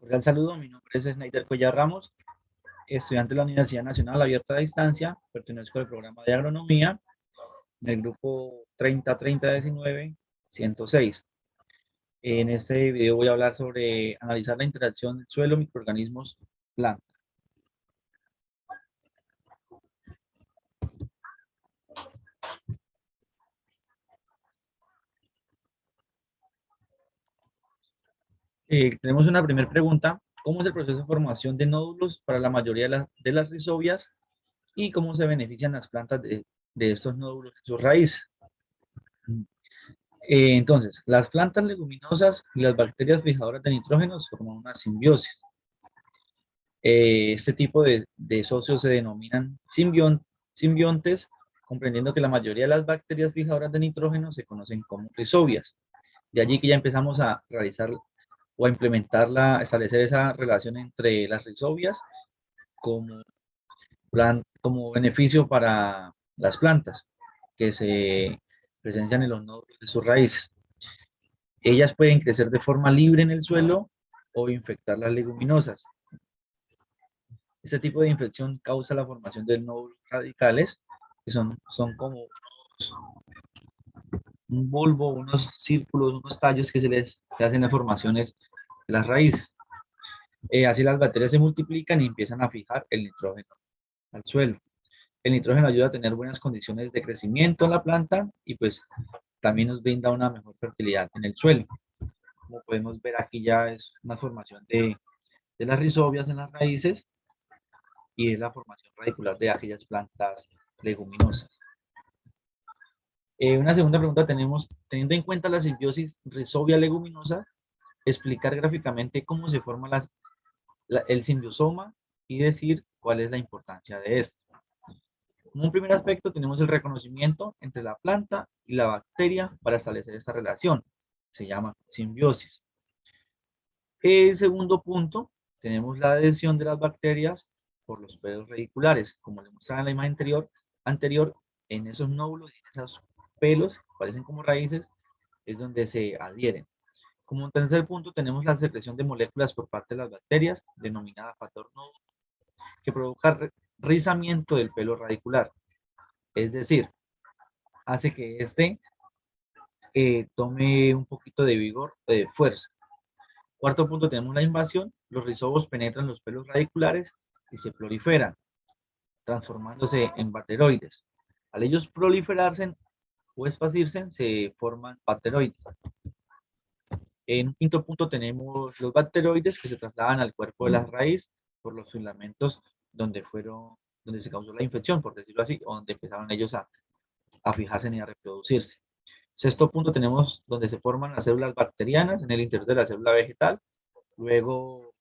Cordial saludo, mi nombre es Snyder Cuellar Ramos, estudiante de la Universidad Nacional Abierta a Distancia, pertenezco al programa de agronomía en el grupo 30-30-19-106. En este video voy a hablar sobre analizar la interacción del suelo, microorganismos, plantas. Tenemos una primera pregunta: ¿cómo es el proceso de formación de nódulos para la mayoría de las rizobias y cómo se benefician las plantas de estos nódulos en sus raíces? Entonces, las plantas leguminosas y las bacterias fijadoras de nitrógeno forman una simbiosis. Este tipo de socios se denominan simbiontes, comprendiendo que la mayoría de las bacterias fijadoras de nitrógeno se conocen como rizobias. De allí que ya empezamos a realizar o a establecer esa relación entre las rizobias como, como beneficio para las plantas que se presencian en los nódulos de sus raíces. Ellas pueden crecer de forma libre en el suelo o infectar las leguminosas. Este tipo de infección causa la formación de nódulos radicales, que son como un bulbo, unos círculos, unos tallos que hacen las formaciones de las raíces. Así las bacterias se multiplican y empiezan a fijar el nitrógeno al suelo. El nitrógeno ayuda a tener buenas condiciones de crecimiento en la planta y pues también nos brinda una mejor fertilidad en el suelo. Como podemos ver aquí ya es una formación de las rizobias en las raíces y es la formación radicular de aquellas plantas leguminosas. Una segunda pregunta tenemos: teniendo en cuenta la simbiosis rizobia-leguminosa, explicar gráficamente cómo se forma el simbiosoma y decir cuál es la importancia de esto. Como un primer aspecto tenemos el reconocimiento entre la planta y la bacteria para establecer esta relación. Se llama simbiosis. El segundo punto, tenemos la adhesión de las bacterias por los pelos radiculares. Como le mostraba en la imagen anterior, en esos nódulos y en esos pelos que parecen como raíces, es donde se adhieren. Como tercer punto, tenemos la secreción de moléculas por parte de las bacterias, denominada factor nódulo, que provoca rizamiento del pelo radicular. Es decir, hace que este tome un poquito de vigor, de fuerza. Cuarto punto, tenemos la invasión. Los rizobos penetran los pelos radiculares y se proliferan, transformándose en bacteroides. Al ellos proliferarse o esparcirse, se forman bacteroides. En un quinto punto tenemos los bacteroides que se trasladan al cuerpo de la raíz por los filamentos donde se causó la infección, por decirlo así, o donde empezaron ellos a fijarse y a reproducirse. Sexto punto tenemos donde se forman las células bacterianas en el interior de la célula vegetal. Luego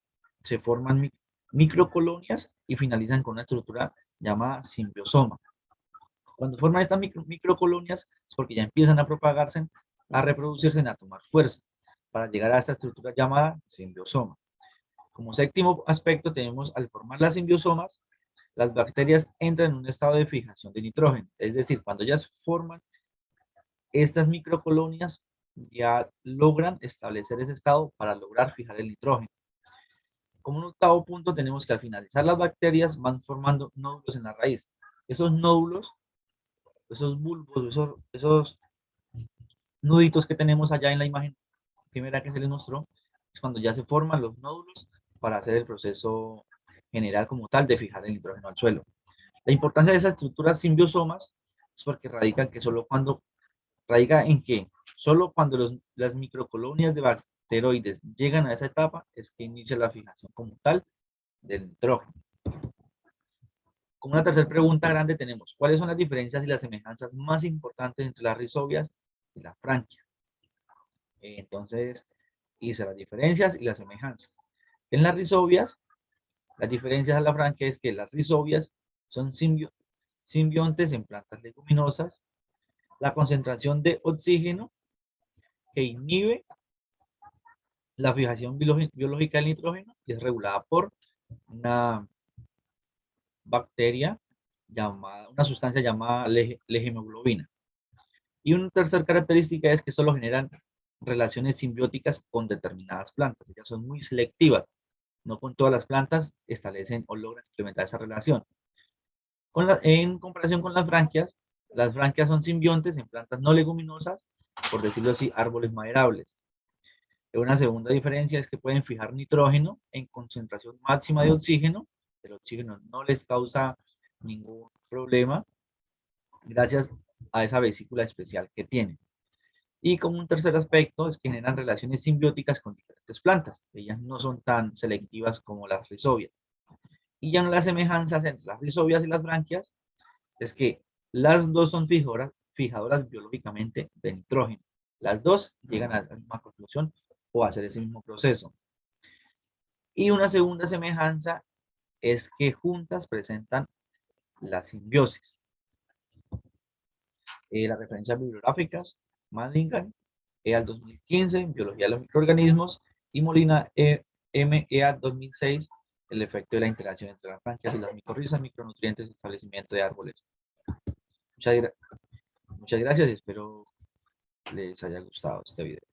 se forman microcolonias y finalizan con una estructura llamada simbiosoma. Cuando forman estas microcolonias es porque ya empiezan a propagarse, a reproducirse, a tomar fuerza para llegar a esta estructura llamada simbiosoma. Como séptimo aspecto tenemos, al formar las simbiosomas, las bacterias entran en un estado de fijación de nitrógeno. Es decir, cuando ellas forman estas microcolonias, ya logran establecer ese estado para lograr fijar el nitrógeno. Como un octavo punto tenemos que al finalizar las bacterias van formando nódulos en la raíz. Esos nódulos, esos bulbos, esos nuditos que tenemos allá en la imagen primera que se les mostró, es cuando ya se forman los nódulos para hacer el proceso general como tal de fijar el nitrógeno al suelo. La importancia de esas estructuras simbiosomas es porque radica en que solo cuando las microcolonias de bacteroides llegan a esa etapa es que inicia la fijación como tal del nitrógeno. Como una tercera pregunta grande tenemos: ¿cuáles son las diferencias y las semejanzas más importantes entre las rizobias y la franquia? Entonces, hice las diferencias y las semejanzas. En las rizobias, las diferencias a la franquia es que las rizobias son simbiontes en plantas leguminosas. La concentración de oxígeno que inhibe la fijación biológica del nitrógeno y es regulada por una bacteria una sustancia llamada legemoglobina. Y una tercera característica es que solo generan relaciones simbióticas con determinadas plantas. Ellas son muy selectivas. No con todas las plantas establecen o logran implementar esa relación. En comparación con las branquias son simbiontes en plantas no leguminosas, por decirlo así, árboles maderables. Una segunda diferencia es que pueden fijar nitrógeno en concentración máxima de oxígeno. El oxígeno no les causa ningún problema gracias a esa vesícula especial que tienen. Y como un tercer aspecto es que generan relaciones simbióticas con diferentes plantas. Ellas no son tan selectivas como las rizobias. Y ya no las semejanzas entre las rizobias y las branquias es que las dos son fijadoras biológicamente de nitrógeno. Las dos llegan a la misma conclusión o a hacer ese mismo proceso. Y una segunda semejanza es que juntas presentan la simbiosis. Las referencias bibliográficas, Madingan, EAL 2015, Biología de los microorganismos, y Molina MEA 2006, el efecto de la interacción entre las branquias y las micorrizas, micronutrientes y establecimiento de árboles. Muchas, muchas gracias y espero les haya gustado este video.